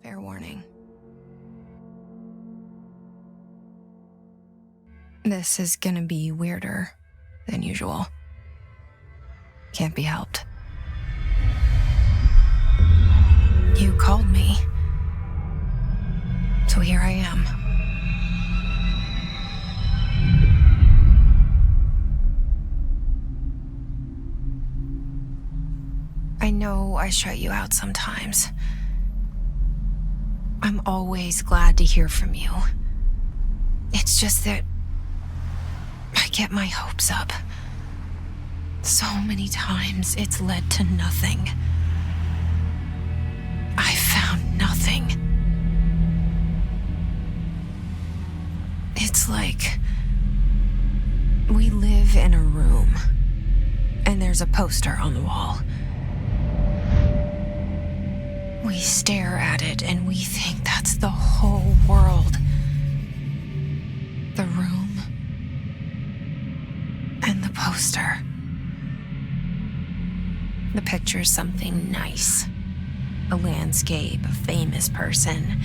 Fair warning. This is gonna be weirder than usual. Can't be helped. You called me. So here I am. I know I shut you out sometimes. I'm always glad to hear from you. It's just that I get my hopes up. So many times it's led to nothing. I found nothing. It's like we live in a room and there's a poster on the wall. We stare at it and we think that's the whole world. The room and the poster. The picture's something nice. A landscape, a famous person.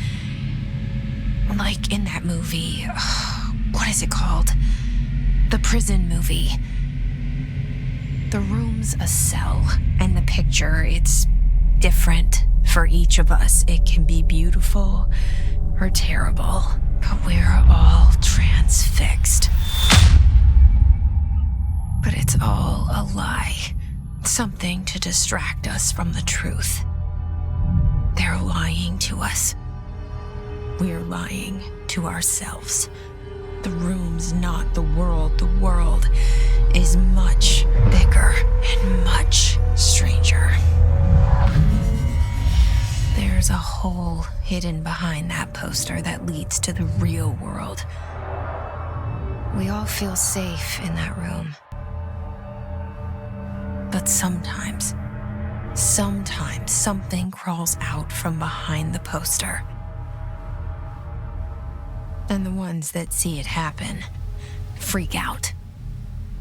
Like in that movie, what is it called? The prison movie. The room's a cell, and the picture, it's different for each of us. It can be beautiful or terrible, but we're all transfixed. But it's all a lie. Something to distract us from the truth. They're lying to us. We're lying to ourselves. The room's not the world. The world is much bigger and much stranger. There's a hole hidden behind that poster that leads to the real world. We all feel safe in that room. But sometimes something crawls out from behind the poster. And the ones that see it happen freak out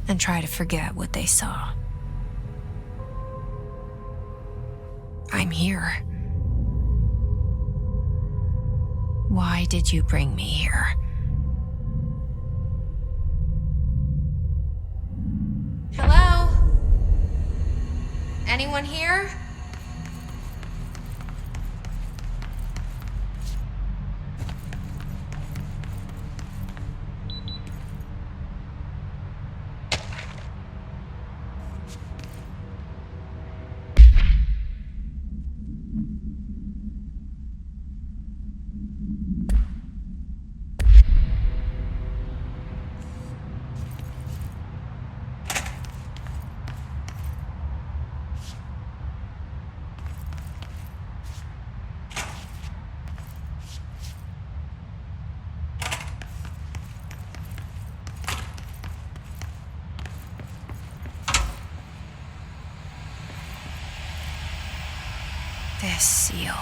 and try to forget what they saw. I'm here. Why did you bring me here? Hello? Anyone here? This seal.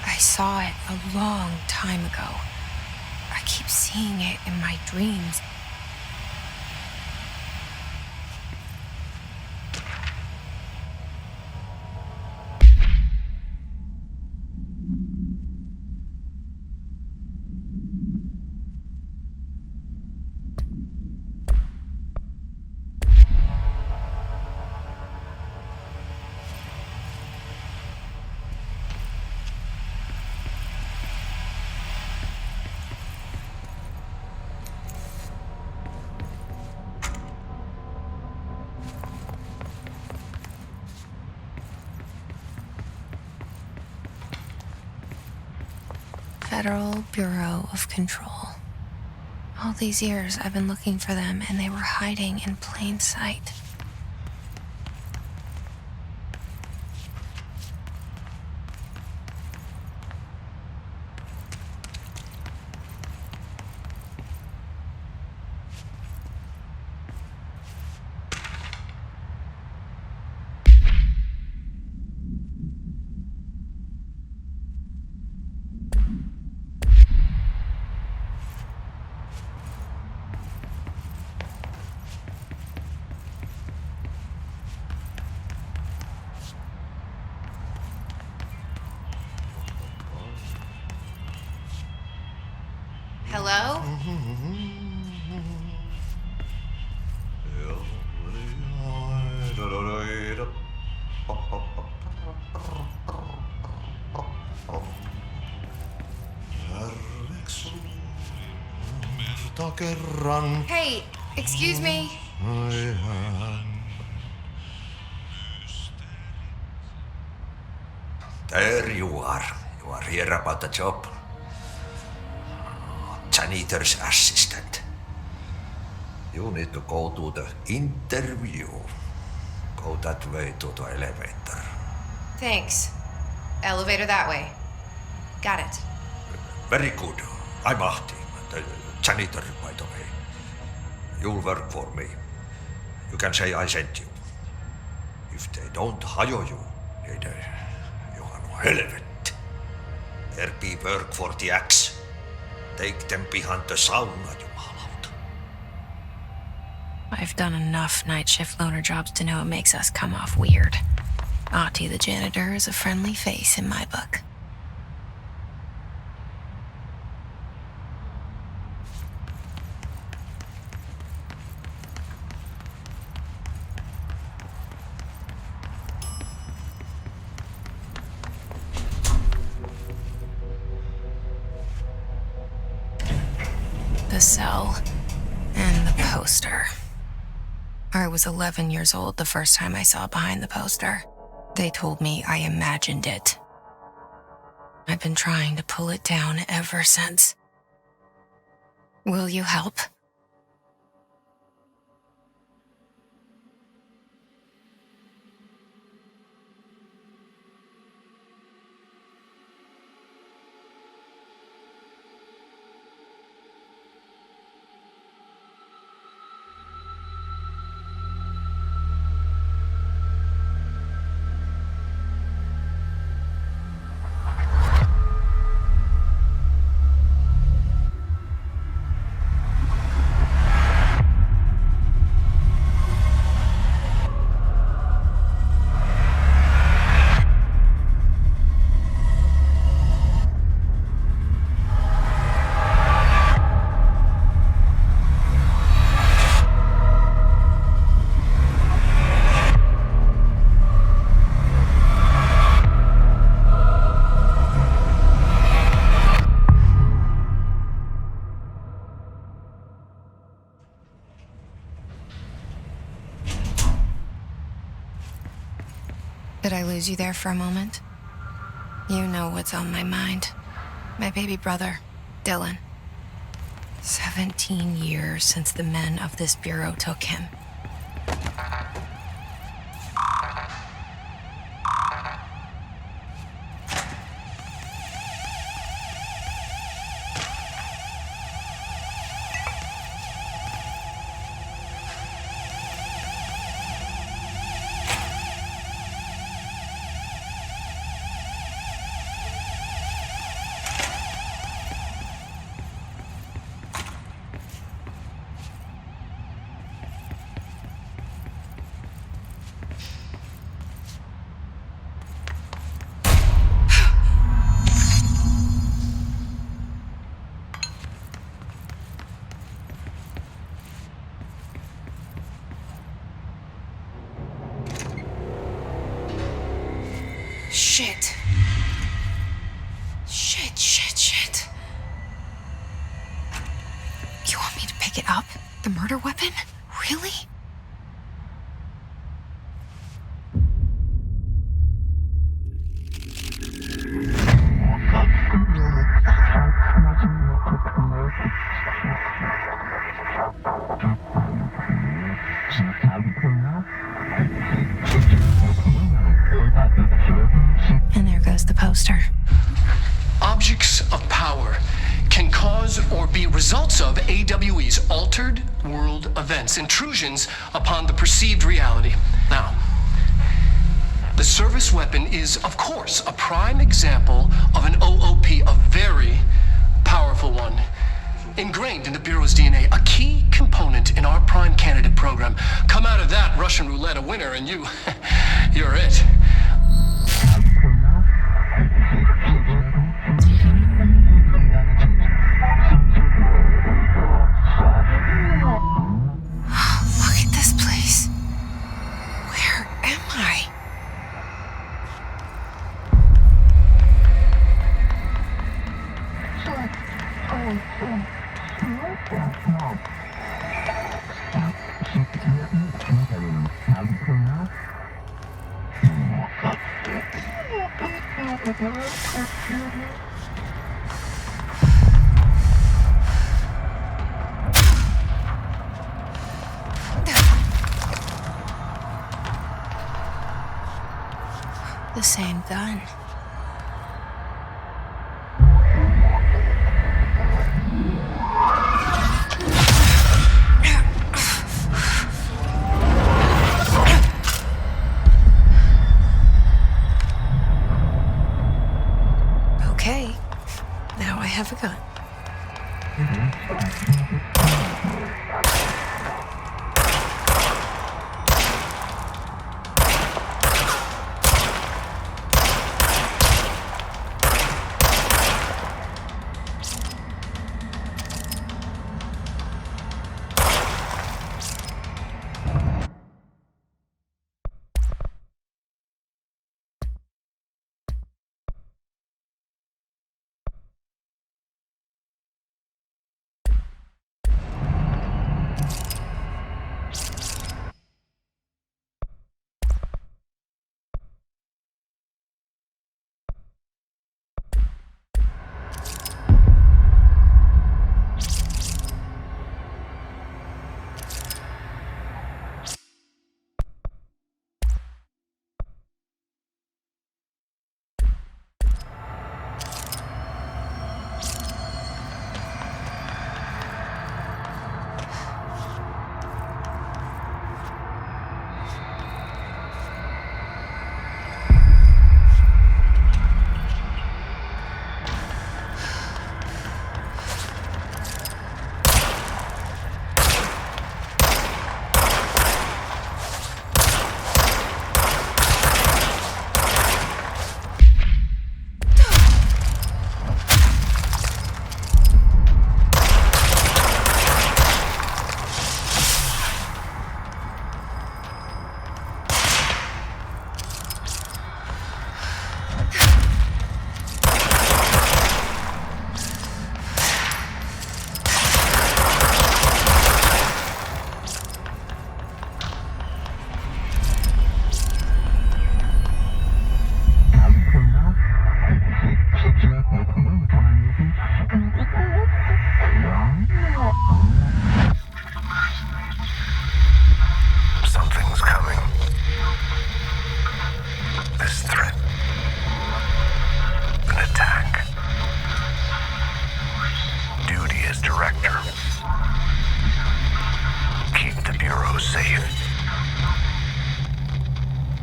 I saw it a long time ago. I keep seeing it in my dreams. Federal Bureau of Control. All these years I've been looking for them and they were hiding in plain sight. Hello? Hey, excuse me. There you are. You are here about the job. Janitor's assistant. You need to go to the interview. Go that way to the elevator. Thanks. Elevator that way. Got it. Very good. I'm Ahti, the janitor, by the way. You'll work for me. You can say I sent you. If they don't hire you, then you are no helvet. There be work for the axe. Take them behind the sauna, jumalauta. I've done enough night shift loner jobs to know it makes us come off weird. Ahti the janitor is a friendly face in my book. The cell and the poster. I was 11 years old the first time I saw behind the poster. They told me I imagined it. I've been trying to pull it down ever since. Will you help? Did I lose you there for a moment? You know what's on my mind. My baby brother, Dylan. 17 years since the men of this bureau took him. Shit. Shit. You want me to pick it up? The murder weapon? Really? And there goes the poster. Objects of power can cause or be results of AWE's altered world events, intrusions upon the perceived reality. Now, the service weapon is, of course, a prime example of an OOP, a very powerful one. Ingrained in the Bureau's DNA, a key component in our prime candidate program. Come out of that Russian roulette a winner and you're it. The same gun. Okay, now I have a gun. Something's coming. This threat. An attack. Duty as director. Keep the Bureau safe.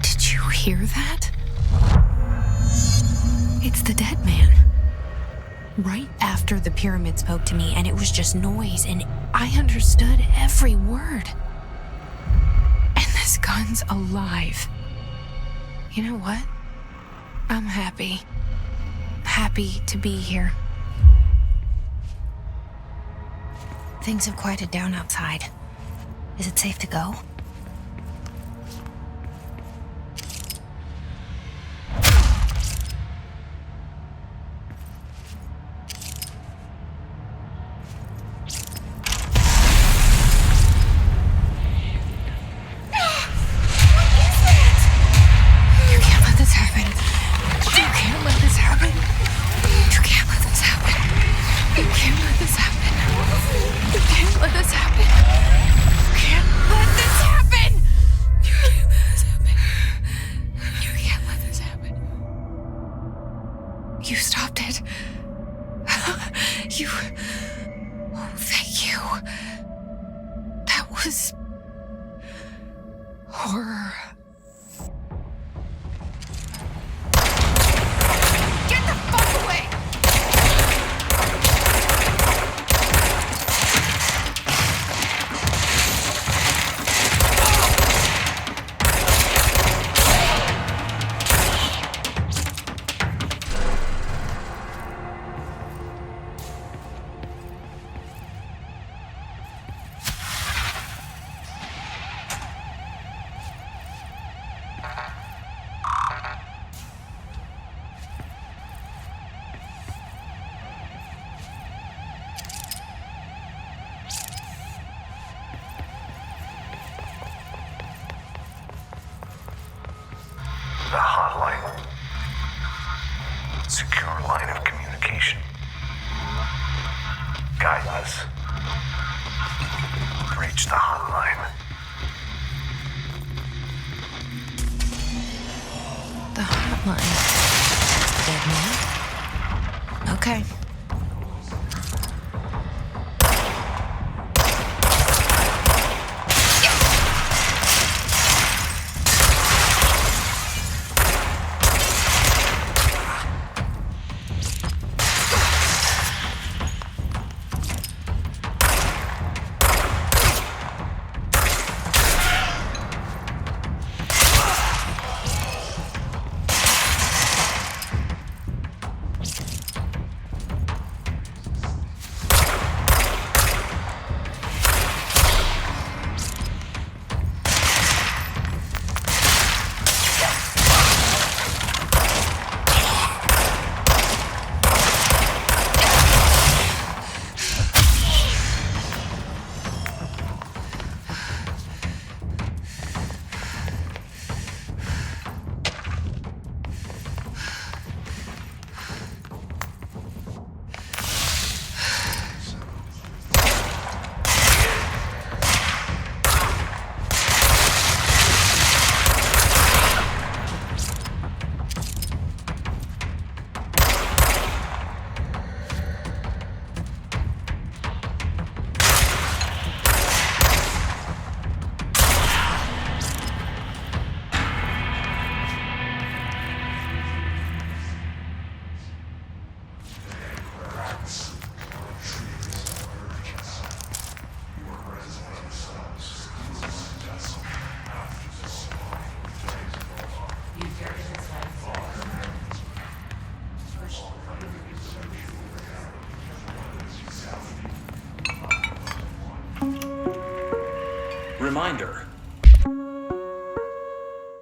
Did you hear that? It's the dead man. Right after the pyramid spoke to me, and it was just noise, and I understood every word. And this gun's alive. You know what? I'm happy. Happy to be here. Things have quieted down outside. Is it safe to go? You stopped it. You... Oh, thank you. That was... horror. Get the fuck away! The hotline. Secure line of communication. Guide us. Reach the hotline. The hotline. Dead man? Okay.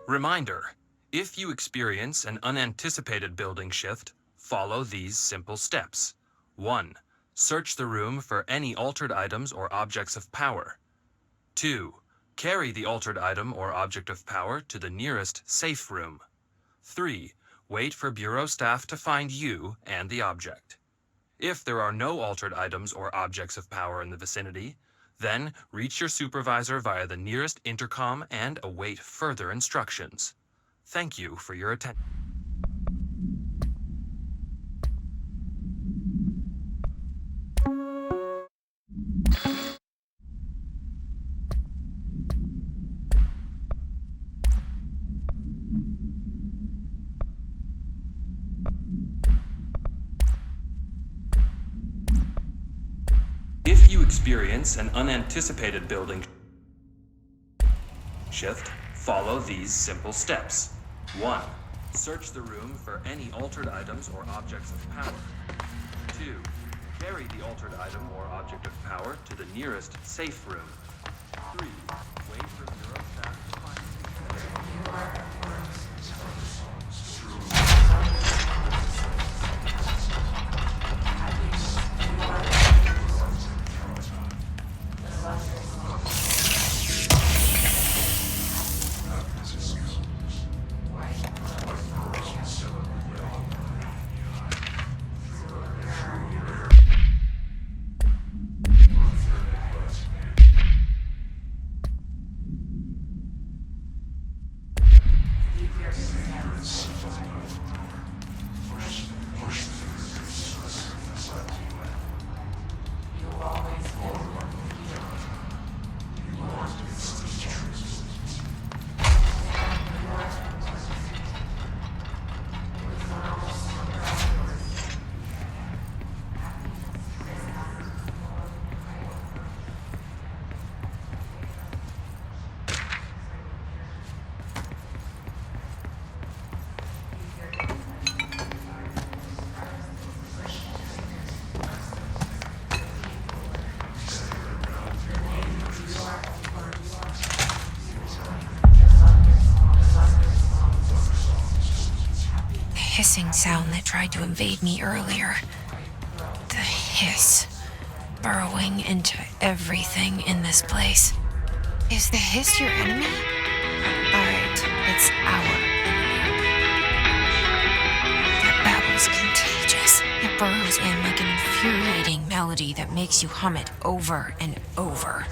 Reminder. If you experience an unanticipated building shift, follow these simple steps. 1. Search the room for any altered items or objects of power. 2. Carry the altered item or object of power to the nearest safe room. 3. Wait for Bureau staff to find you and the object. If there are no altered items or objects of power in the vicinity, then reach your supervisor via the nearest intercom and await further instructions. Thank you for your attention. If you experience an unanticipated building shift, follow these simple steps. 1. Search the room for any altered items or objects of power. 2. Carry the altered item or object of power to the nearest safe room. 3. Wait for Bureau staff to find you. Hissing sound that tried to invade me earlier. The hiss, burrowing into everything in this place. Is the hiss your enemy? Alright, it's our enemy. That babble's burrows in like an infuriating melody that makes you hum it over and over.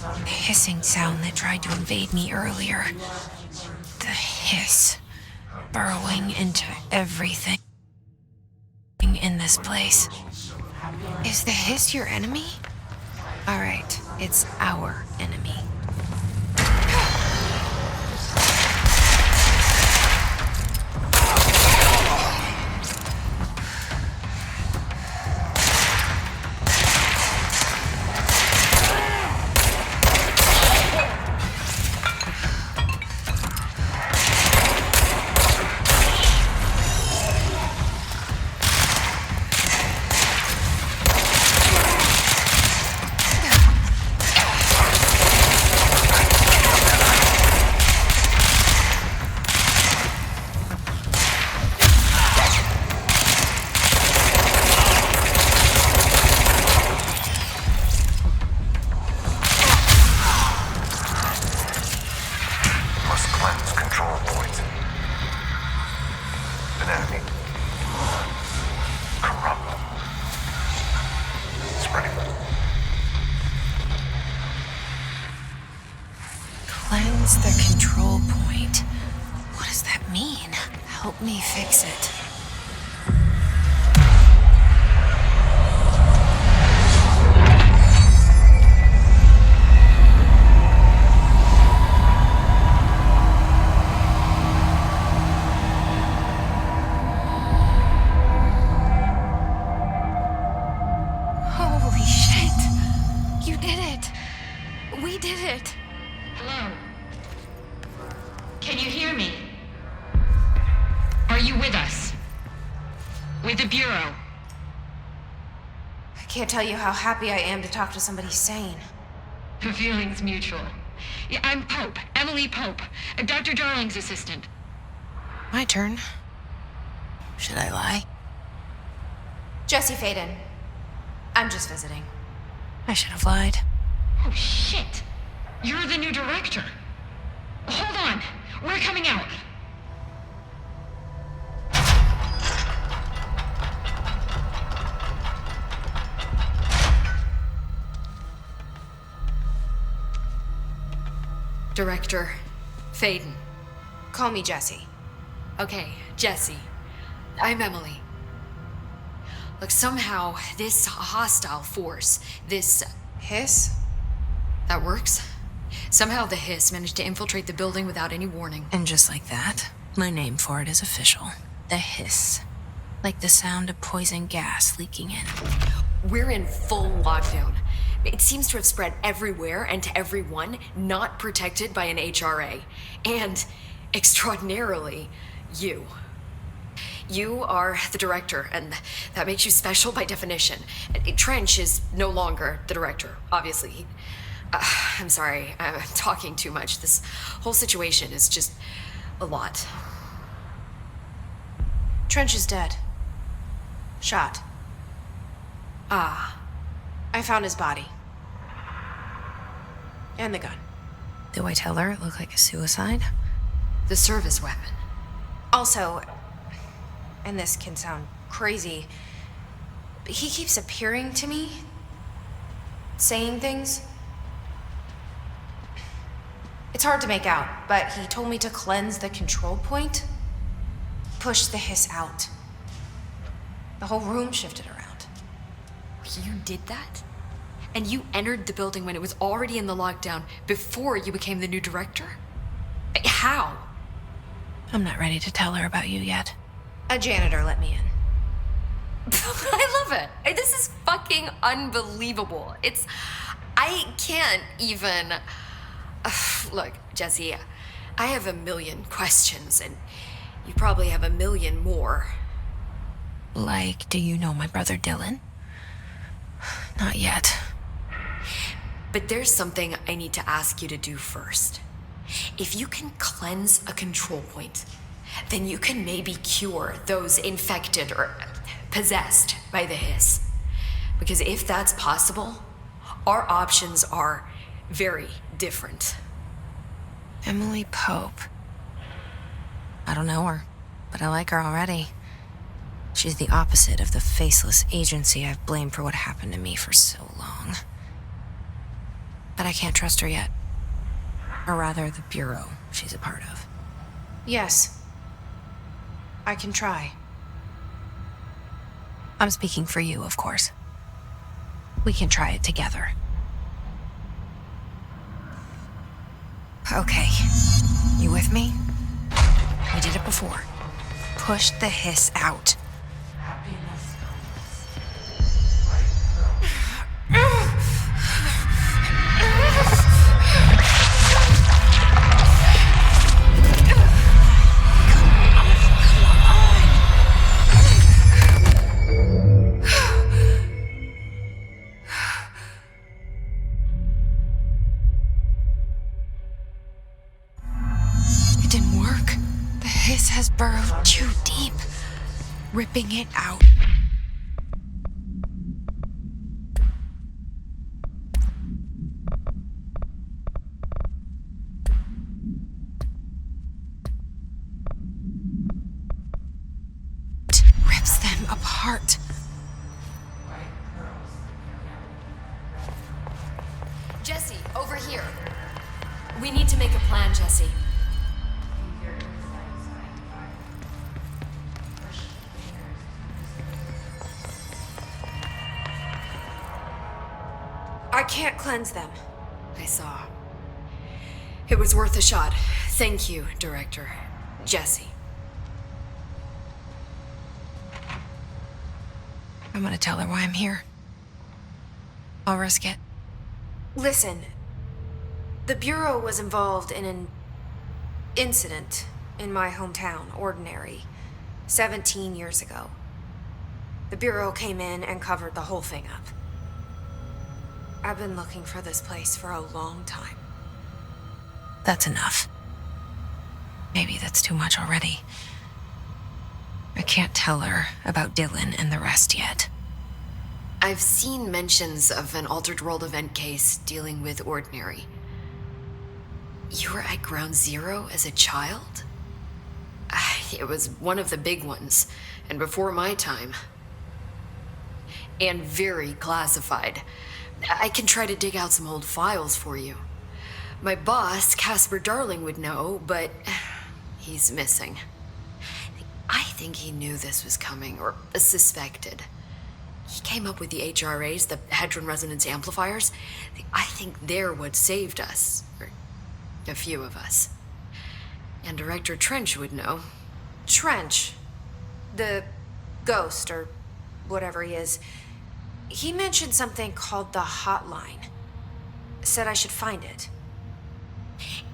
The hissing sound that tried to invade me earlier. The hiss, burrowing into everything in this place. Is the hiss your enemy? All right, it's our enemy. Cleanse the control point. What does that mean? Help me fix it. Holy shit! You did it! We did it! Hello? Can you hear me? Are you with us? With the Bureau? I can't tell you how happy I am to talk to somebody sane. The feeling's mutual. Yeah, I'm Pope, Emily Pope, Dr. Darling's assistant. My turn. Should I lie? Jesse Faden. I'm just visiting. I should have lied. Oh, shit! You're the new director. Hold on. We're coming out. Director Faden. Call me Jesse. Okay, Jesse. I'm Emily. Look, somehow this hostile force, this... Hiss? That works? Somehow the hiss managed to infiltrate the building without any warning. And just like that, my name for it is official. The hiss. Like the sound of poison gas leaking in. We're in full lockdown. It seems to have spread everywhere and to everyone not protected by an HRA. And, extraordinarily, you. You are the director, and that makes you special by definition. Trench is no longer the director, obviously. I'm sorry, I'm talking too much. This whole situation is just a lot. Trench is dead. Shot. Ah, I found his body. And the gun. Do I tell her it looked like a suicide? the service weapon. Also, and this can sound crazy, but he keeps appearing to me, saying things. It's hard to make out, but he told me to cleanse the control point, push the hiss out. The whole room shifted around. You did that? And you entered the building when it was already in the lockdown before you became the new director? How? I'm not ready to tell her about you yet. A janitor let me in. I love it. This is fucking unbelievable. I can't even... Look, Jesse, I have a million questions, and you probably have a million more. Like, do you know my brother Dylan? Not yet. But there's something I need to ask you to do first. If you can cleanse a control point, then you can maybe cure those infected or possessed by the hiss. Because if that's possible, our options are very different. Emily Pope. I don't know her, but I like her already. She's the opposite of the faceless agency I've blamed for what happened to me for so long. But I can't trust her yet. Or rather, the bureau she's a part of. Yes. I can try. I'm speaking for you, of course. We can try it together. Okay. You with me? We did it before. Push the hiss out. It didn't work. The hiss has burrowed too deep, ripping it out. It rips them apart. Jesse, over here. We need to make a plan, Jesse. I can't cleanse them. I saw. It was worth a shot. Thank you, Director. Jesse. I'm gonna tell her why I'm here. I'll risk it. Listen, the Bureau was involved in an incident in my hometown, Ordinary, 17 years ago. The Bureau came in and covered the whole thing up. I've been looking for this place for a long time. That's enough. Maybe that's too much already. I can't tell her about Dylan and the rest yet. I've seen mentions of an Altered World event case dealing with Ordinary. You were at Ground Zero as a child? It was one of the big ones, and before my time. And very classified. I can try to dig out some old files for you. My boss, Casper Darling, would know, but he's missing. I think he knew this was coming, or suspected. He came up with the HRAs, the Hadron Resonance Amplifiers. I think they're what saved us, or a few of us. And Director Trench would know. Trench, the ghost, or whatever he is, he mentioned something called the hotline. Said I should find it.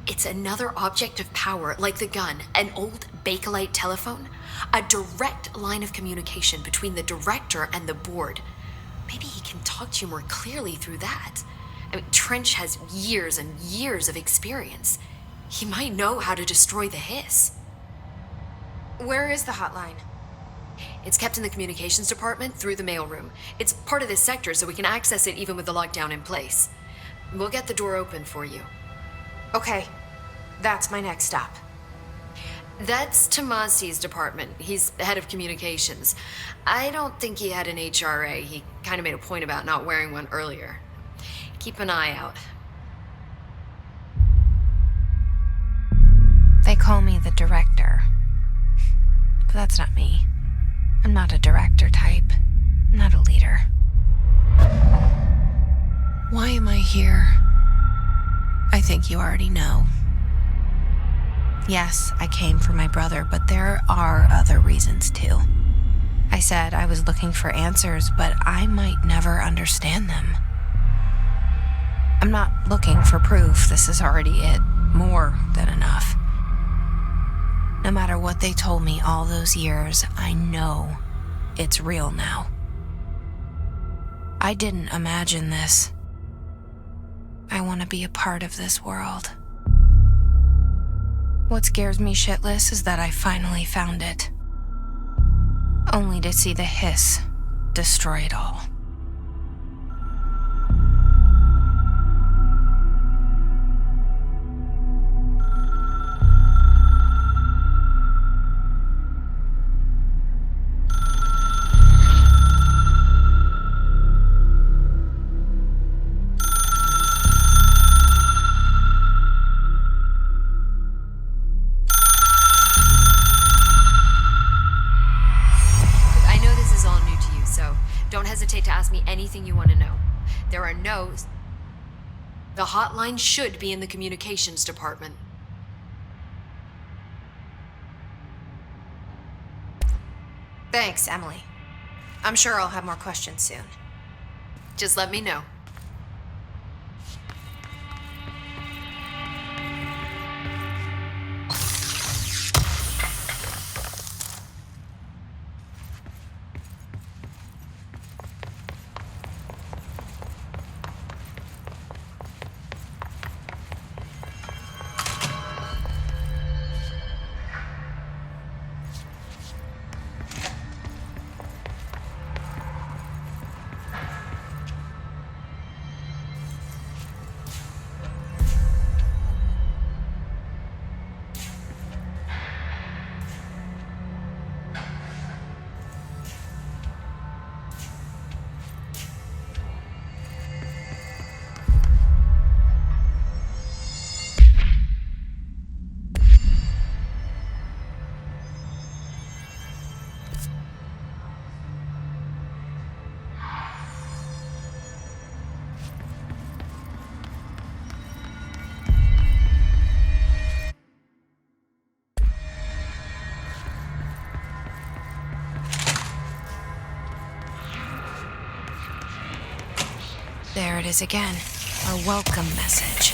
It's another object of power, like the gun, an old Bakelite telephone, a direct line of communication between the director and the board. Maybe he can talk to you more clearly through that. I mean, Trench has years and years of experience. He might know how to destroy the hiss. Where is the hotline? It's kept in the communications department through the mailroom. It's part of this sector, so we can access it even with the lockdown in place. We'll get the door open for you. Okay, that's my next stop. That's Tomasi's department. He's the head of communications. I don't think he had an HRA. He kind of made a point about not wearing one earlier. Keep an eye out. They call me the director. But that's not me. I'm not a director type. I'm not a leader. Why am I here? I think you already know. Yes, I came for my brother, but there are other reasons too. I said I was looking for answers, but I might never understand them. I'm not looking for proof. This is already it. More than enough. No matter what they told me all those years, I know it's real now. I didn't imagine this. I want to be a part of this world. What scares me shitless is that I finally found it. Only to see the hiss destroy it all. Don't hesitate to ask me anything you want to know. There are no's. The hotline should be in the communications department. Thanks, Emily. I'm sure I'll have more questions soon. Just let me know. There it is again. A welcome message.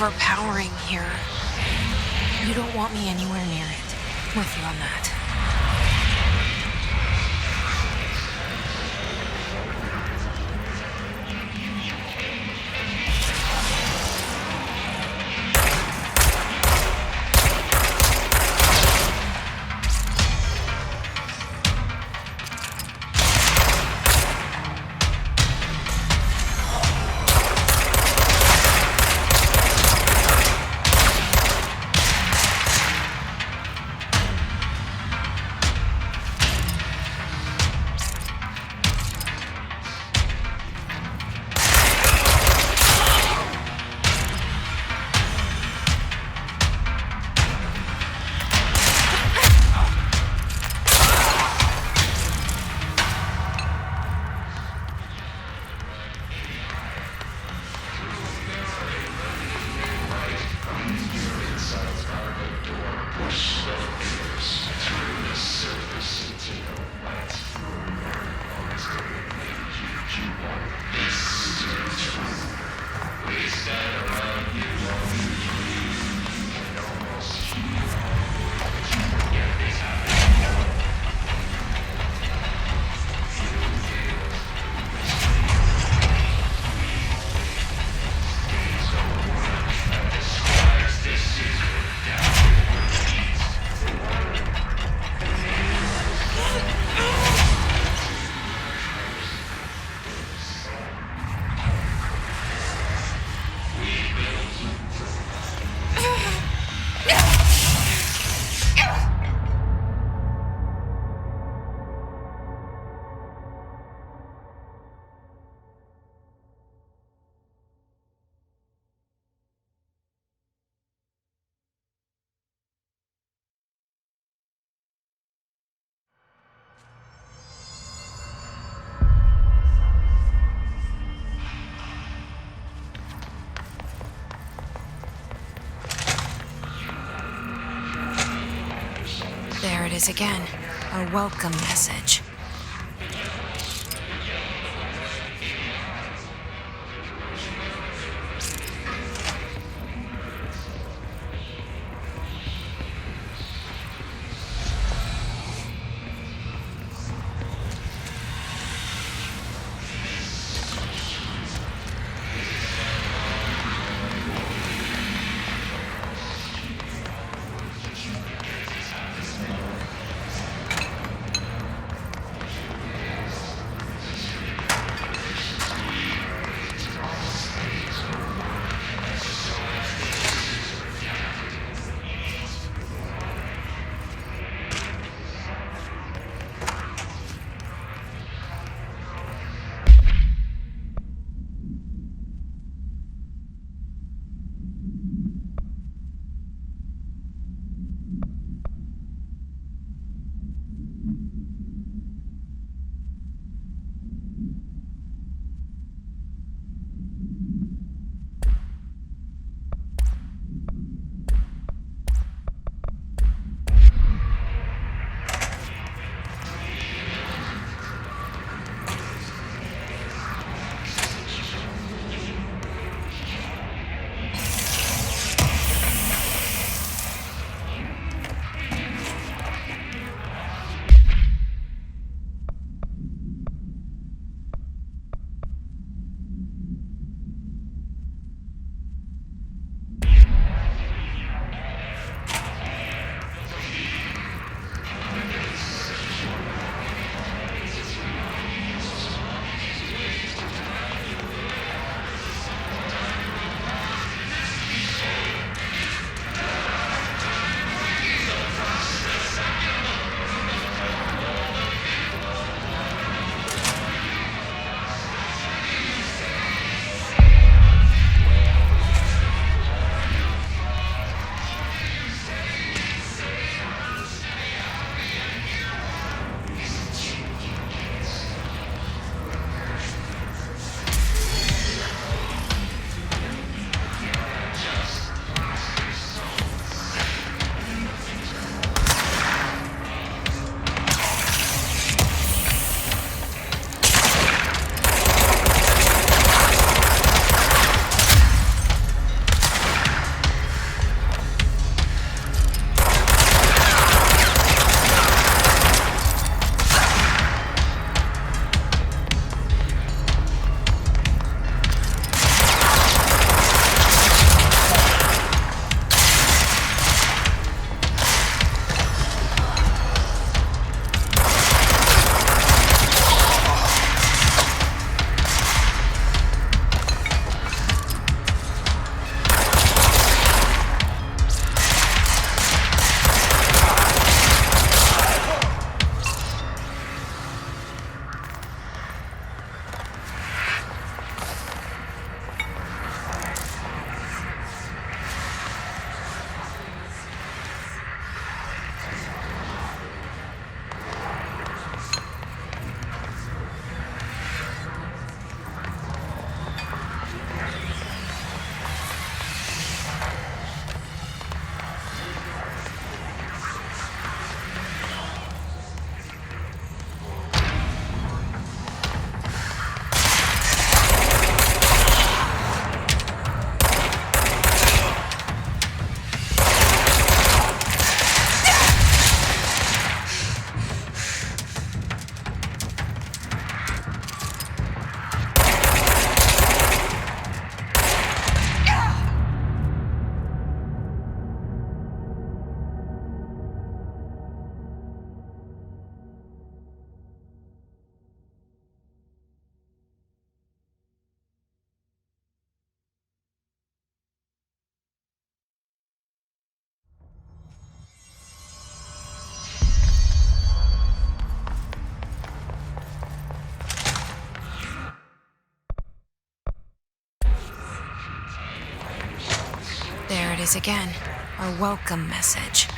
overpowering here. You don't want me anywhere near it. With you on that. There it is again. A welcome message. tries again. A welcome message.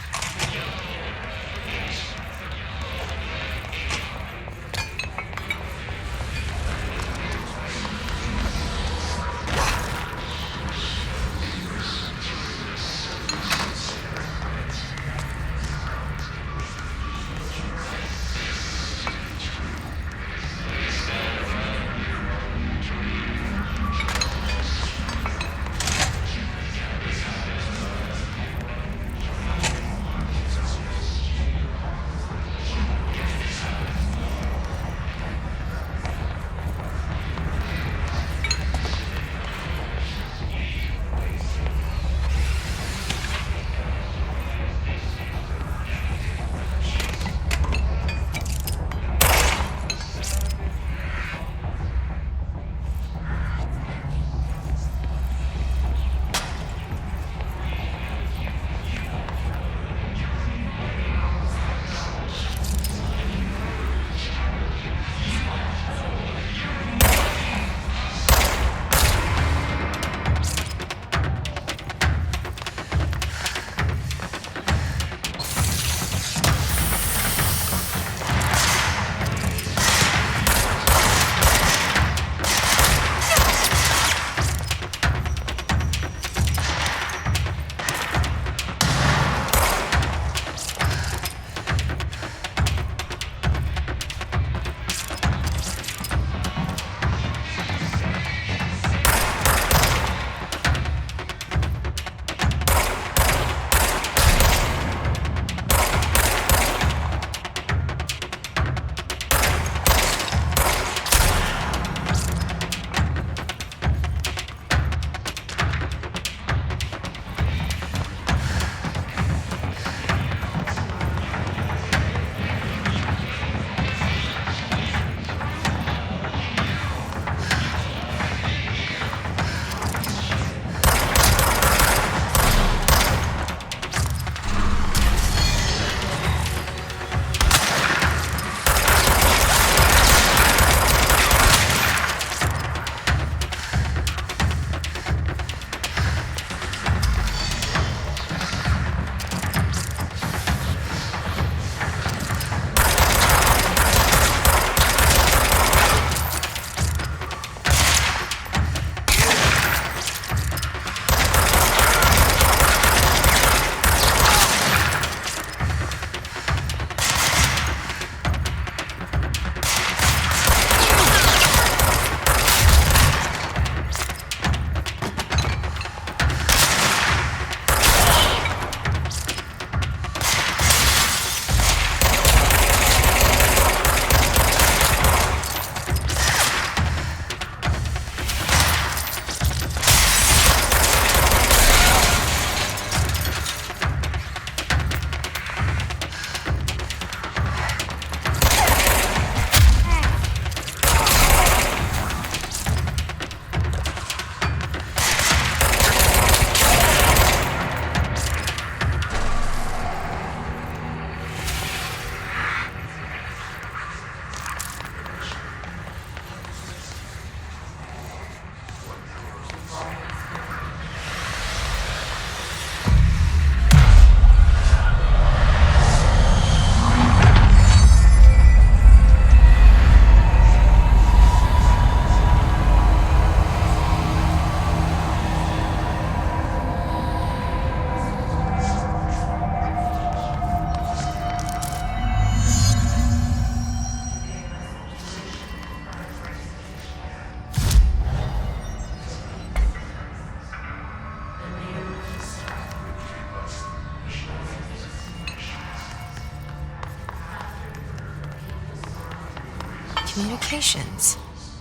Communications.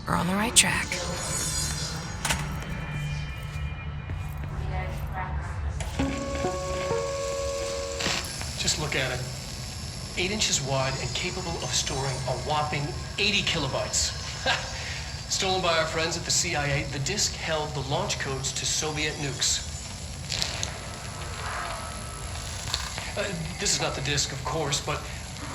We're on the right track. Just look at it. 8 inches wide and capable of storing a whopping 80 kilobytes. Stolen by our friends at the CIA, the disk held the launch codes to Soviet nukes. This is not the disk, of course, but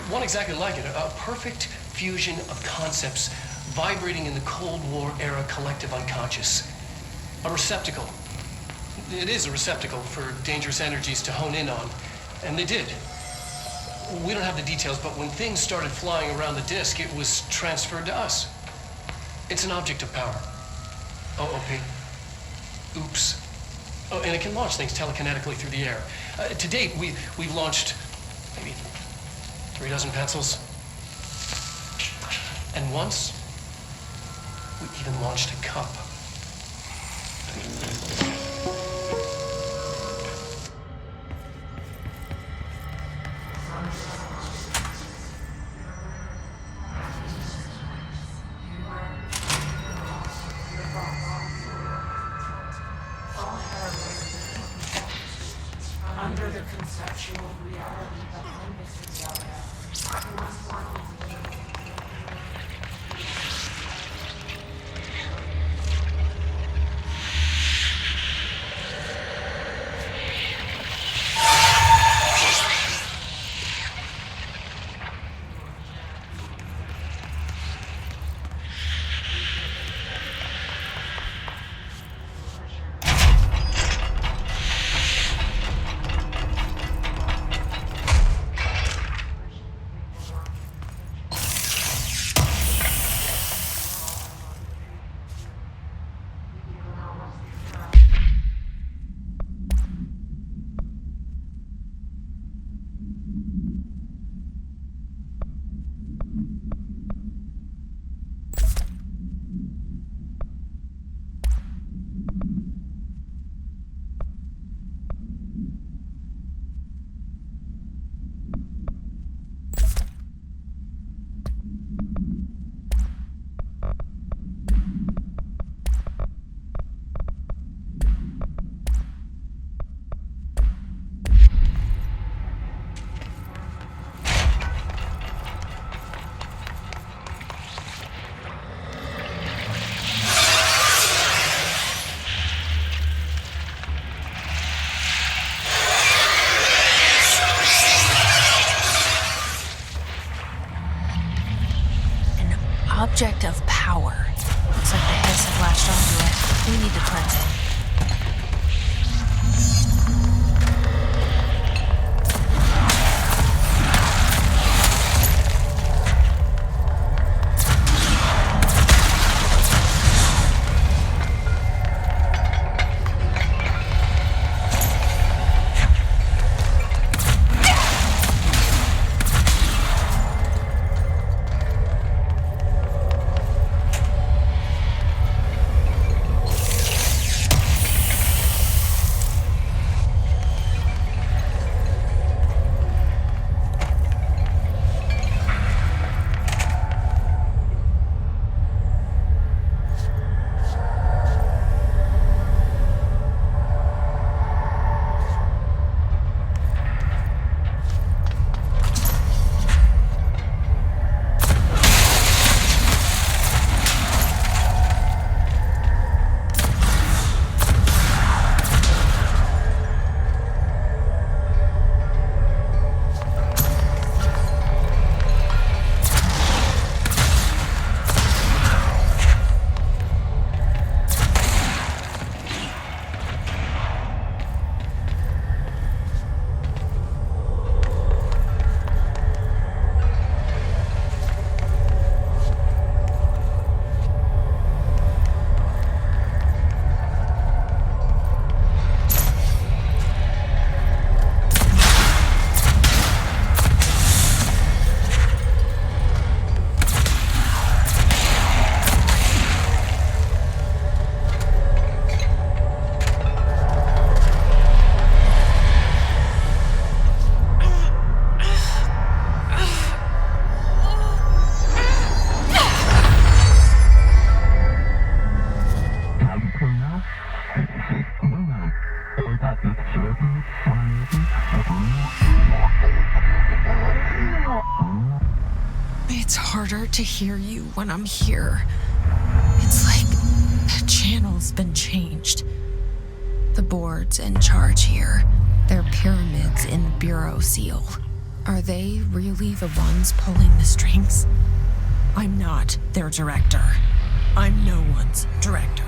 one exactly like it. A perfect fusion of concepts vibrating in the Cold War era collective unconscious. A receptacle. It is a receptacle for dangerous energies to hone in on, and they did. We don't have the details, but when things started flying around the disk, it was transferred to us. It's an object of power. OOP. Oops. Oh, and it can launch things telekinetically through the air. To date, we've launched maybe 3 dozen pencils. And once, we even launched a cup. Under the conceptual reality behind this reality. Object of power. Looks like the hiss have latched onto it. We need to cleanse it. It's harder to hear you when I'm here. It's like the channel's been changed. The board's in charge here. They're pyramids in the Bureau seal. Are they really the ones pulling the strings? I'm not their director. I'm no one's director.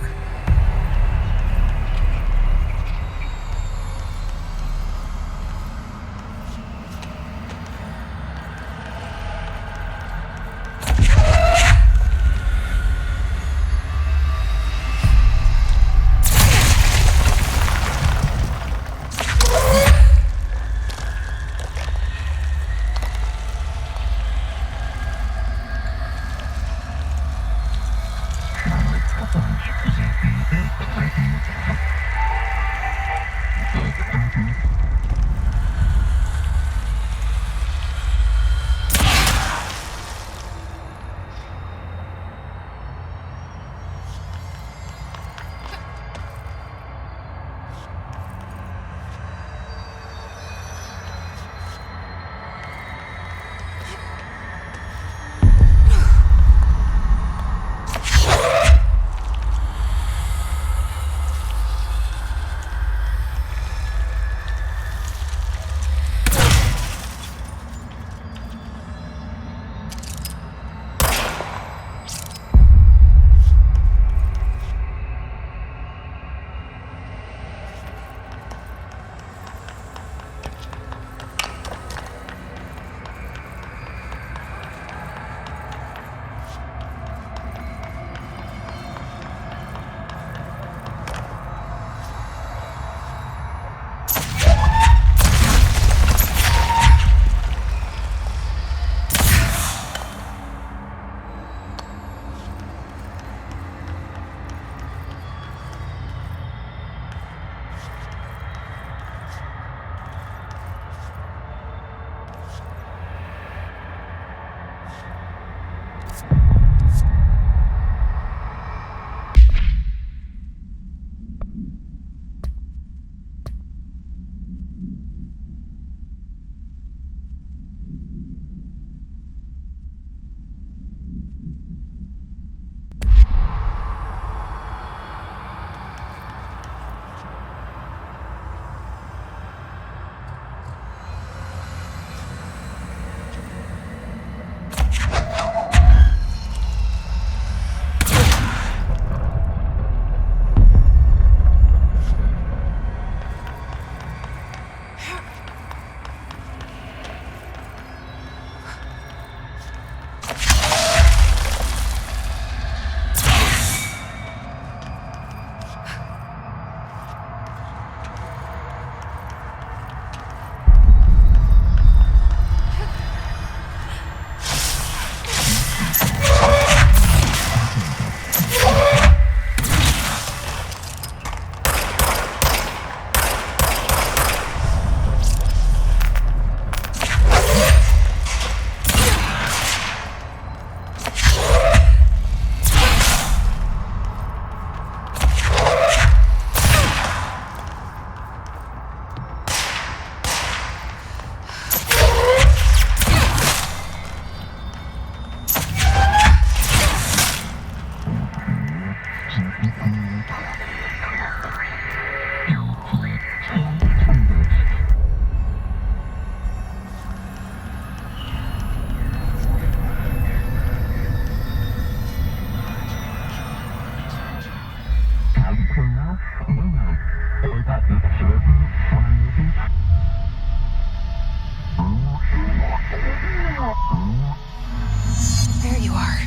There you are.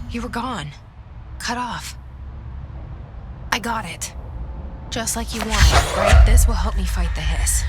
You were gone. Cut off. I got it. Just like you wanted, right? This will help me fight the hiss.